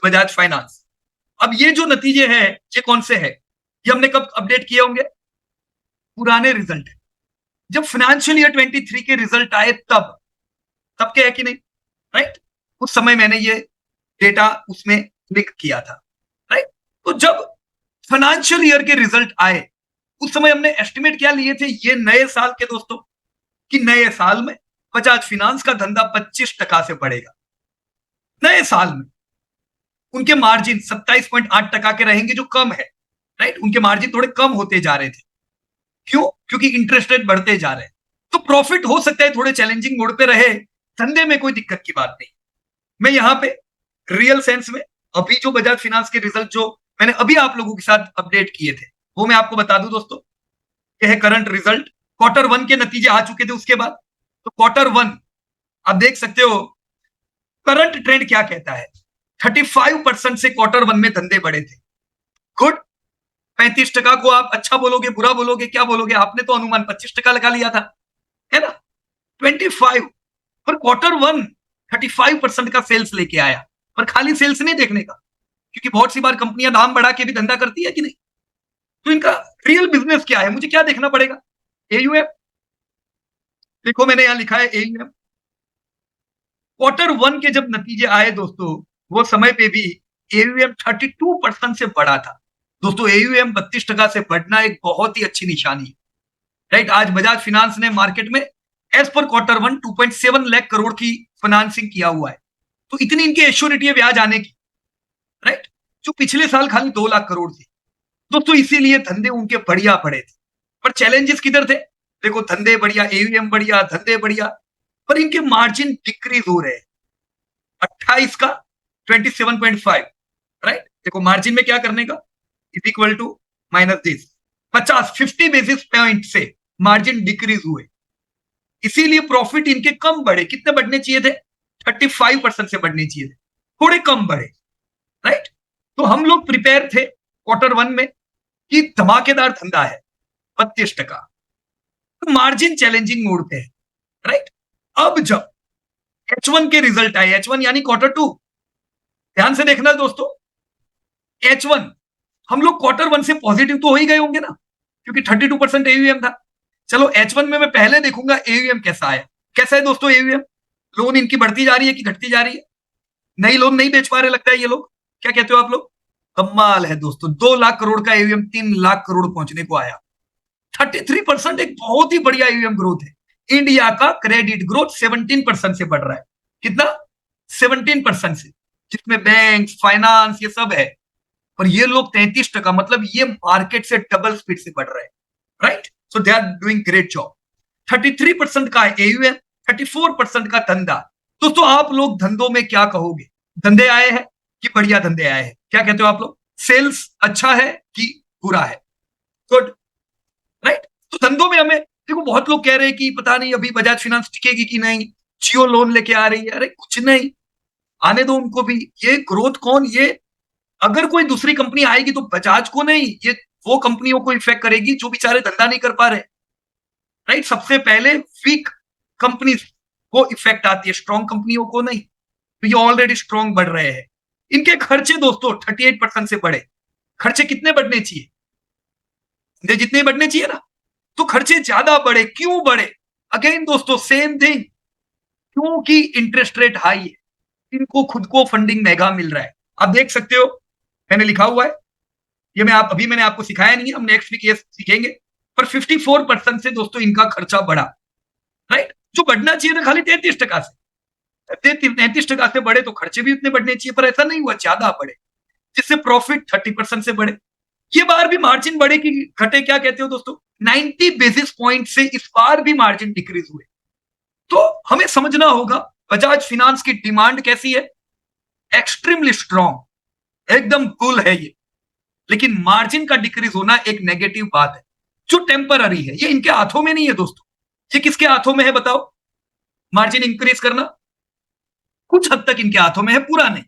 Bajaj finance. अब ये जो नतीजे हैं ये कौन से हैं? ये हमने कब अपडेट किए होंगे? पुराने रिजल्ट है, जब फाइनेंशियल ईयर 23 के रिजल्ट आए तब के है कि नहीं, राइट? उस समय मैंने ये डेटा उसमें लिंक किया था, राइट? तो जब फाइनेंशियल ईयर के रिजल्ट आए उस समय हमने एस्टिमेट क्या लिए थे ये नए साल के दोस्तों, कि नए साल में बजाज फाइनेंस का धंधा 25% से बढ़ेगा। नए साल में उनके मार्जिन 27.8% के रहेंगे, जो कम है, राइट? उनके मार्जिन थोड़े कम होते जा रहे थे। क्यों? क्योंकि इंटरेस्ट रेट बढ़ते जा रहे हैं। तो प्रॉफिट हो सकता है थोड़े चैलेंजिंग मोड पे रहे, धंधे में कोई दिक्कत की बात नहीं। मैं यहां पे रियल सेंस में अभी जो बजाज फाइनेंस के रिजल्ट जो मैंने अभी आप लोगों के साथ अपडेट किए थे वो मैं आपको बता दूं दोस्तों। यह है करंट रिजल्ट, Q1 के नतीजे आ चुके थे उसके बाद। तो Q1 आप देख सकते हो करंट ट्रेंड क्या कहता है। 35% से Q1 में धंधे बढ़े थे। गुड। 35% को आप अच्छा बोलोगे, बुरा बोलोगे, क्या बोलोगे? आपने तो अनुमान 25% लगा लिया था, है ना? 25 पर Q1 35% का सेल्स लेके आया। पर खाली सेल्स नहीं देखने का, क्योंकि बहुत सी बार कंपनियां दाम बढ़ा के भी धंधा करती है कि नहीं। तो इनका रियल बिजनेस क्या है, मुझे क्या देखना पड़ेगा? एयूएम देखो, मैंने यहां लिखा है एयूएम। Q1 के जब नतीजे आए दोस्तों, वो समय पे भी एयूएम 32% से बढ़ा था। दोस्तों एयूएम 32% से बढ़ना एक बहुत ही अच्छी निशानी है, राइट? आज बजाज फाइनेंस ने मार्केट में as per Q1 2.7 lakh crore की फाइनेंसिंग किया हुआ है। तो इतनी इनकी एश्योरिटी है ब्याज आने की, राइट? जो पिछले साल खाली 2 लाख करोड़ थी दोस्तों, इसीलिए धंधे उनके बढ़िया पड़े थे। पर चैलेंजेस किधर थे? देखो, धंधे बढ़िया, एयूएम बढ़िया, धंधे बढ़िया, पर इनके मार्जिन डिक्रीज हो रहे हैं। 28 का 27.5, राइट? देखो मार्जिन में क्या करने का, is equal to minus this 50 basis point से मार्जिन डिक्रीज हुए, इसीलिए प्रॉफिट इनके कम बढ़े। कितने बढ़ने चाहिए थे? 35% से बढ़ने चाहिए थे, थोड़े कम बढ़े, राइट? तो हम लोग प्रिपेयर थे Q1 में कि धमाकेदार धंधा है, 32%। तो मार्जिन चैलेंजिंग मोड पे है, राइट? अब जब H1 के रिजल्ट आए, H1 यानी Q2, ध्यान से देखना दोस्तों, H1 हम लोग Q1 से पॉजिटिव तो हो ही गए होंगे ना, क्योंकि 32% एयूएम था। चलो H1 में मैं पहले देखूंगा एयूएम कैसा आया। कैसा है दोस्तों एयूएम? लोन इनकी बढ़ती जा रही है कि घटती जा रही है? नई लोन नहीं बेच पा रहे लगता है ये लोग, क्या कहते हो आप लोग? कमाल है दोस्तों, 2 लाख करोड़ का एयूएम 3 लाख करोड़ पहुंचने को आया। 33% एक बहुत ही बढ़िया एयूएम ग्रोथ है। इंडिया का क्रेडिट ग्रोथ 17% से बढ़ रहा है। कितना? 17% से, जिसमें बैंक, फाइनेंस, ये सब है। और ये लोग 33%, मतलब ये मार्केट से डबल स्पीड से बढ़ रहे हैं, right? So they are doing great job. 33% का एयूएम, 34% का धंधा। दोस्तों आप लोग धंधों में क्या कहोगे? धंधे आए हैं कि बढ़िया धंधे आए हैं? क्या कहते हो आप लोग? सेल्स अच्छा है कि बुरा है? Good, right? तो धंधों में हमें देखो, बहुत लोग कह रहे हैं कि पता नहीं अभी बजाज फाइनेंस टिकेगी कि नहीं, जियो लोन लेके आ रही है। अरे कुछ नहीं, आने दो उनको भी। ये ग्रोथ कौन, ये अगर कोई दूसरी कंपनी आएगी तो बजाज को नहीं, ये वो कंपनियों को इफेक्ट करेगी जो बेचारे धंधा नहीं कर पा रहे, राइट? सबसे पहले वीक कंपनी को इफेक्ट आती है, स्ट्रॉन्ग कंपनियों को नहीं। तो ये ऑलरेडी स्ट्रॉन्ग बढ़ रहे हैं। इनके खर्चे दोस्तों 38% से बढ़े। खर्चे कितने बढ़ने चाहिए? जितने बढ़ने चाहिए ना, तो खर्चे ज्यादा बढ़े। क्यों बढ़े? अगेन दोस्तों सेम थिंग, क्योंकि इंटरेस्ट रेट हाई है, इनको खुद को फंडिंग महंगा मिल रहा है। आप देख सकते हो, मैंने लिखा हुआ है, ये मैंने आपको सिखाया नहीं है, हम नेक्स्ट वीक ये सीखेंगे। पर 54% से दोस्तों इनका खर्चा बढ़ा, राइट? जो बढ़ना चाहिए ना खाली 33% से, 33% से बढ़े तो खर्चे भी उतने बढ़ने चाहिए, पर ऐसा नहीं हुआ, ज्यादा बढ़े, जिससे प्रॉफिट 30% से बढ़े। ये बार भी मार्जिन बढ़े कि घटे, क्या कहते हो दोस्तों? 90 बेसिस पॉइंट से इस बार भी मार्जिन डिक्रीज हुए। तो हमें समझना होगा बजाज फाइनेंस की डिमांड कैसी है। एक्सट्रीमली स्ट्रॉन्ग, एकदम कूल है ये। लेकिन मार्जिन का डिक्रीज होना एक नेगेटिव बात है, जो टेम्पररी है। ये इनके हाथों में नहीं है दोस्तों। ये किसके हाथों में है बताओ? मार्जिन इंक्रीज करना कुछ हद तक इनके हाथों में है, पूरा नहीं।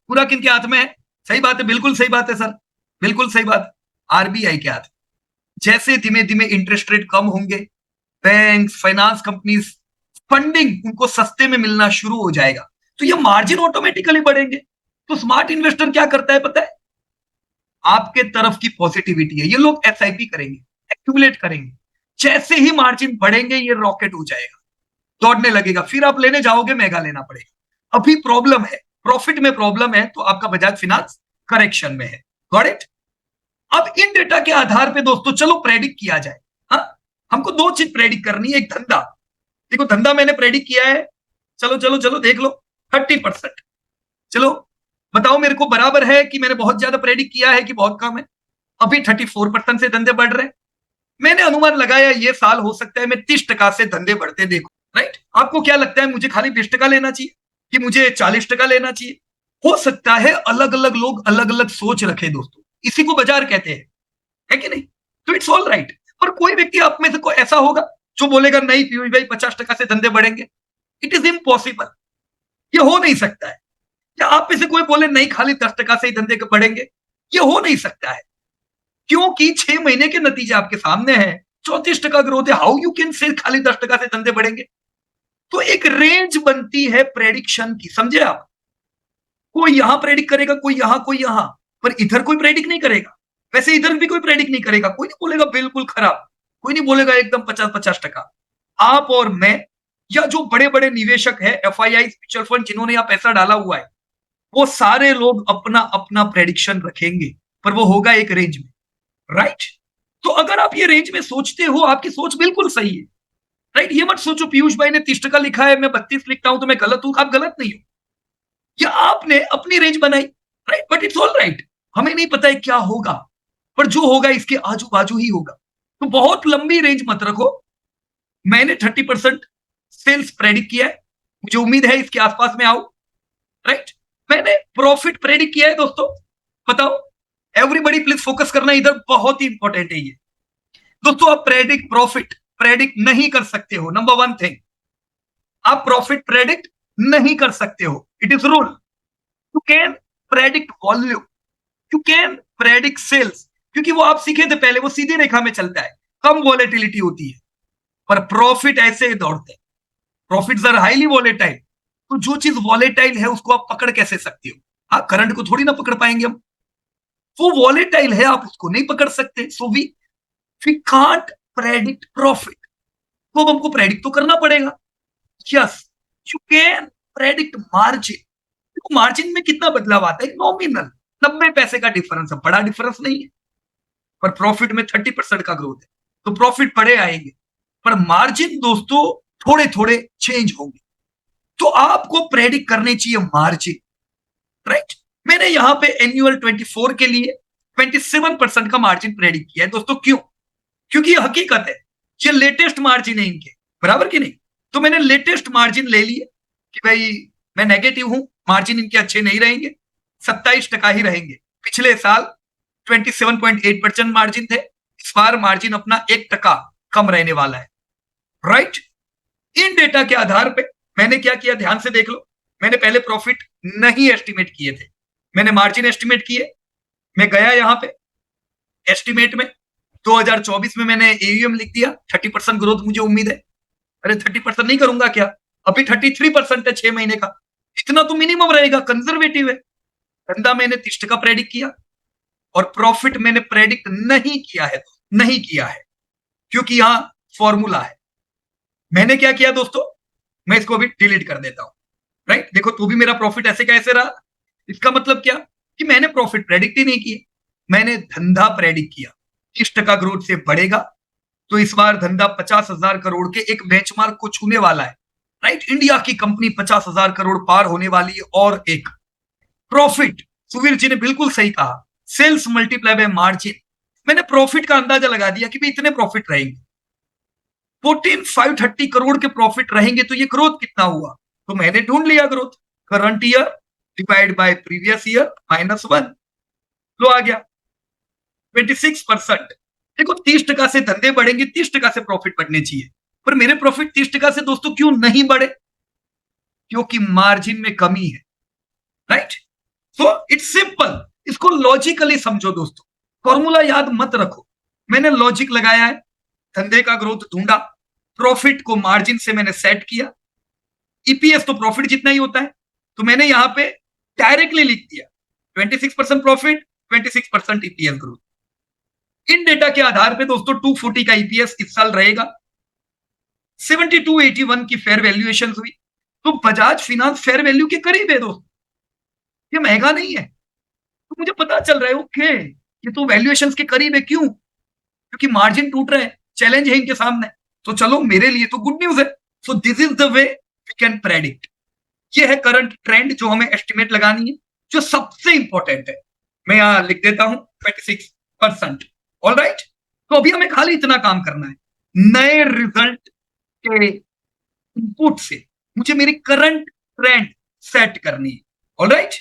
पूरा किनके हाथ में है? सही बात है, बिल्कुल सही बात है सर, बिल्कुल सही बात है, आरबीआई के हाथ। जैसे धीमे धीमे इंटरेस्ट रेट कम होंगे, बैंक, फाइनेंस कंपनीज, फंडिंग उनको सस्ते में मिलना शुरू हो जाएगा, तो ये मार्जिन ऑटोमेटिकली बढ़ेंगे। तो स्मार्ट इन्वेस्टर क्या करता है पता है? आपके तरफ की पॉजिटिविटी है, ये लोग एसआईपी करेंगे, एक्यूमुलेट करेंगे, जैसे ही मार्जिन बढ़ेंगे ये रॉकेट हो जाएगा, दौड़ने लगेगा, फिर आप लेने जाओगे महंगा लेना पड़ेगा। अभी प्रॉब्लम है, प्रॉफिट में प्रॉब्लम है, तो आपका बजाज फिनांस करेक्शन में है। Got it? अब इन डेटा के आधार पे दोस्तों चलो प्रेडिक्ट किया जाए। हाँ, हमको दो चीज प्रेडिक्ट करनी है। एक धंधा, देखो धंधा मैंने प्रेडिक्ट किया है, चलो चलो चलो देख लो 30%। चलो बताओ मेरे को बराबर है कि मैंने बहुत ज्यादा प्रेडिक्ट किया है कि बहुत कम है? अभी 34% से धंधे बढ़ रहे हैं। मैंने अनुमान लगाया ये साल हो सकता है मैं 30% से धंधे बढ़ते देखूं। राइट? आपको क्या लगता है मुझे खाली 20% लेना चाहिए कि मुझे 40% लेना चाहिए? हो सकता है अलग अलग लोग अलग अलग सोच रखे दोस्तों, इसी को बाजार कहते हैं, है कि नहीं? तो इट्स ऑल राइट। पर कोई व्यक्ति आप में से कोई ऐसा होगा जो बोलेगा नहीं पीयूष भाई 50% से धंधे बढ़ेंगे? इट इज इम्पॉसिबल, ये हो नहीं सकता है। क्या आप में से कोई बोले नहीं खाली 10% से ही धंधे बढ़ेंगे? ये हो नहीं सकता है, क्योंकि 6 महीने के नतीजे आपके सामने हैं। 34% ग्रोथ है, हाउ यू कैन से खाली 10% से धंधे बढ़ेंगे? तो एक रेंज बनती है प्रेडिक्शन की, समझे आप? कोई यहां प्रेडिक्ट करेगा, कोई यहां, कोई यहां, पर इधर कोई प्रेडिक्ट नहीं करेगा। वैसे इधर भी कोई प्रेडिक्ट नहीं करेगा, कोई नहीं बोलेगा बिल्कुल खराब, कोई नहीं बोलेगा एकदम 50-50%। आप और मैं या जो बड़े बड़े निवेशक है, एफआईआई, म्यूचुअल फंड, जिन्होंने यहां पैसा डाला हुआ है, वो सारे लोग अपना अपना प्रेडिक्शन रखेंगे, पर वो होगा एक रेंज में। राइट? तो अगर आप ये रेंज में सोचते हो, आपकी सोच बिल्कुल सही है। राइट? ये मत सोचो पीयूष भाई ने 30% लिखा है, मैं 32 लिखता हूं तो मैं गलत हूं। आप गलत नहीं हो, या आपने अपनी रेंज बनाई। Right? But it's all right. हमें नहीं पता है क्या होगा, पर जो होगा इसके आजू बाजू ही होगा। तो बहुत लंबी रेंज मत रखो। मैंने 30% सेल्स प्रेडिक्ट किया है, मुझे उम्मीद है इसके आसपास में आऊं। राइट? मैंने प्रॉफिट प्रेडिक्ट किया है दोस्तों। बताओ, एवरीबडी प्लीज फोकस करना इधर, बहुत ही इंपॉर्टेंट है ये दोस्तों। आप प्रॉफिट प्रेडिक्ट नहीं कर सकते हो। नंबर वन थिंग, आप प्रॉफिट प्रेडिक्ट नहीं कर सकते हो, it is rule. You can predict volume, you can predict sales, क्योंकि वो आप सीखे थे पहले, वो सीधी रेखा में चलता है, कम वॉलेटिलिटी होती है। पर प्रॉफिट ऐसे ही दौड़ते हैं, प्रॉफिट्स आर हाईली वॉलेटाइल। तो जो चीज वॉलेटाइल है उसको आप पकड़ कैसे सकते हो? हाँ, करंट को थोड़ी ना पकड़ पाएंगे हम, वो वॉलेटाइल है, आप उसको नहीं पकड़ सकते। So we can't predict profit. तो अब हमको प्रेडिक्ट तो करना पड़ेगा। Yes, you can predict margin. तो मार्जिन में कितना बदलाव आता है? नॉमिनल 90 पैसे का डिफरेंस है, बड़ा डिफरेंस नहीं है। पर प्रॉफिट में 30% का ग्रोथ है, तो प्रॉफिट बड़े आएंगे, पर मार्जिन दोस्तों थोड़े थोड़े चेंज होंगे। तो आपको प्रेडिक्ट करने चाहिए मार्जिन। राइट? मैंने यहां पे एनुअल 24 के लिए 27% का मार्जिन प्रेडिक्ट किया है दोस्तों। क्यों? क्योंकि ये हकीकत है, ये लेटेस्ट मार्जिन है इनके, बराबर कि नहीं? तो मैंने लेटेस्ट मार्जिन ले लिए कि भाई मैं नेगेटिव हूं, मार्जिन इनके अच्छे नहीं रहेंगे, 27% ही रहेंगे। पिछले साल 27.8% मार्जिन थे, इस बार मार्जिन अपना 1% कम रहने वाला है। राइट? इन डेटा के आधार पे मैंने क्या किया, ध्यान से देख लो। मैंने पहले प्रॉफिट नहीं एस्टिमेट किए थे, मैंने मार्जिन एस्टिमेट किए। मैं गया यहां पे एस्टिमेट में, 2024 में मैंने एयूएम लिख दिया, 30% ग्रोथ मुझे उम्मीद है। अरे 30% नहीं करूंगा क्या? अभी 33% है 6 महीने का, इतना तो मिनिमम रहेगा, कंजर्वेटिव है। धंधा मैंने 30% प्रेडिक्ट किया, और प्रॉफिट मैंने प्रेडिक्ट नहीं किया है, नहीं किया है, क्योंकि यहां फॉर्मूला है। मैंने क्या किया दोस्तों, मैं इसको अभी डिलीट कर देता हूं। राइट? देखो, तो भी मेरा प्रॉफिट ऐसे का ऐसे रहा। इसका मतलब क्या कि मैंने प्रॉफिट प्रेडिक्ट ही नहीं किया, मैंने धंधा प्रेडिक्ट किया। 30% ग्रोथ से बढ़ेगा, तो इस बार धंधा 50,000 करोड़ के एक बेंचमार्क को छूने वाला है। राइट? इंडिया की कंपनी 50,000 करोड़ पार होने वाली है। और एक प्रॉफिट, सुवीर जी ने बिल्कुल सही कहा, सेल्स मल्टीप्लाई बाय मार्जिन। मैंने प्रॉफिट का अंदाजा लगा दिया कि भाई इतने प्रॉफिट रहेंगे, 14,530 करोड़ के प्रॉफिट रहेंगे, तो ये ग्रोथ कितना हुआ? तो मैंने ढूंढ लिया growth, current year divide by previous year -1, लो आ गया 26%। देखो 30% से धंधे बढ़ेंगे, 30% से प्रॉफिट बढ़ने चाहिए, पर मेरे प्रॉफिट 30% से दोस्तों क्यों नहीं बढ़े? क्योंकि मार्जिन में कमी है। राइट? सो इट्स सिंपल, इसको लॉजिकली समझो दोस्तों, फॉर्मूला याद मत रखो। मैंने लॉजिक लगाया है, धंधे का ग्रोथ ढूंढा, प्रॉफिट को मार्जिन से मैंने सेट किया, ईपीएस तो प्रॉफिट जितना ही होता है, तो मैंने यहां पे डायरेक्टली लिख दिया 26% प्रॉफिट, 26% ईपीएस ग्रोथ। इन डेटा के आधार पे दोस्तों 240 का ईपीएस इस साल रहेगा। 7281 की फेयर वैल्यूएशन हुई। तो बजाज फिनांस फेयर वैल्यू के करीब है दोस्तों, ये महंगा नहीं है। तो मुझे पता चल रहा है ओके ये तो वैल्यूएशन के करीब है। क्यों? क्योंकि मार्जिन टूट रहे हैं, चैलेंज है इनके सामने। तो चलो मेरे लिए तो गुड न्यूज है। So this is the way we can predict. ये है करंट ट्रेंड जो हमें एस्टिमेट लगानी है, जो सबसे इंपॉर्टेंट है। मैं यहां लिख देता हूं 26%। ऑल राइट, तो अभी हमें खाली इतना काम करना है, नए रिजल्ट के इनपुट से मुझे मेरी करंट ट्रेंड सेट करनी है। All right,